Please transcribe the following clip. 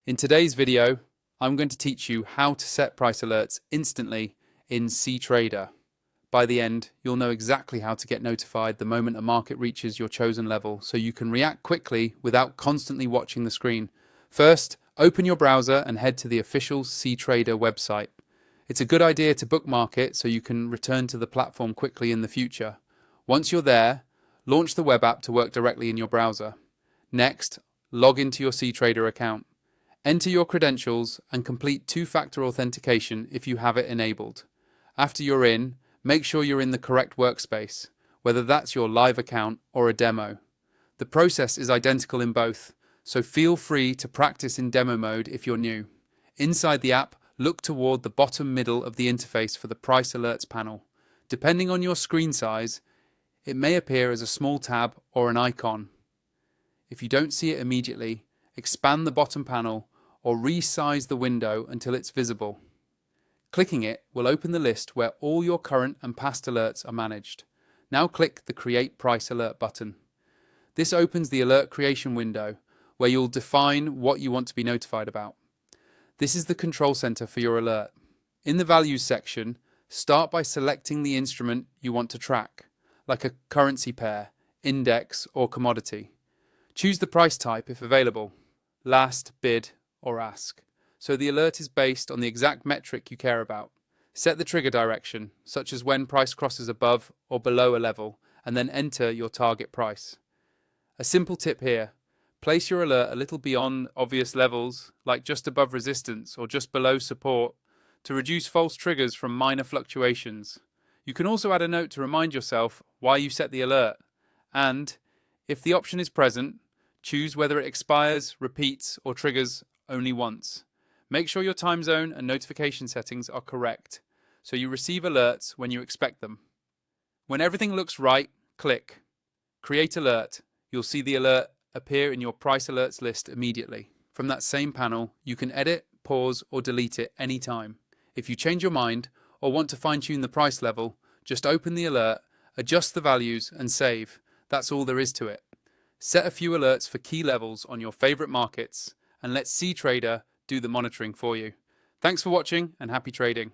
In today's video, I'm going to teach you how to set price alerts instantly in Ctrader. By the end, you'll know exactly how to get notified the moment a market reaches your chosen level, so you can react quickly without constantly watching the screen. First, open your browser and head to the official Ctrader website. It's a good idea to bookmark it so you can return to the platform quickly in the future. Once you're there, launch the web app to work directly in your browser. Next, log into your Ctrader account. Enter your credentials and complete two-factor authentication if you have it enabled. After you're in, make sure you're in the correct workspace, whether that's your live account or a demo. The process is identical in both, so feel free to practice in demo mode if you're new. Inside the app, look toward the bottom middle of the interface for the price alerts panel. Depending on your screen size, it may appear as a small tab or an icon. If you don't see it immediately, expand the bottom panel or resize the window until it's visible. Clicking it will open the list where all your current and past alerts are managed. Now click the Create Price Alert button. This opens the alert creation window where you'll define what you want to be notified about. This is the control center for your alert. In the Values section, start by selecting the instrument you want to track, like a currency pair, index, or commodity. Choose the price type if available, last, bid, or ask, so the alert is based on the exact metric you care about. Set the trigger direction, such as when price crosses above or below a level, and then enter your target price. A simple tip here, place your alert a little beyond obvious levels, like just above resistance or just below support, to reduce false triggers from minor fluctuations. You can also add a note to remind yourself why you set the alert, and, if the option is present, choose whether it expires, repeats, or triggers only once. Make sure your time zone and notification settings are correct, so you receive alerts when you expect them. When everything looks right, click Create Alert. You'll see the alert appear in your price alerts list immediately. From that same panel, you can edit, pause, or delete it anytime. If you change your mind or want to fine-tune the price level, just open the alert, adjust the values, and save. That's all there is to it. Set a few alerts for key levels on your favorite markets and let Ctrader do the monitoring for you. Thanks for watching and happy trading.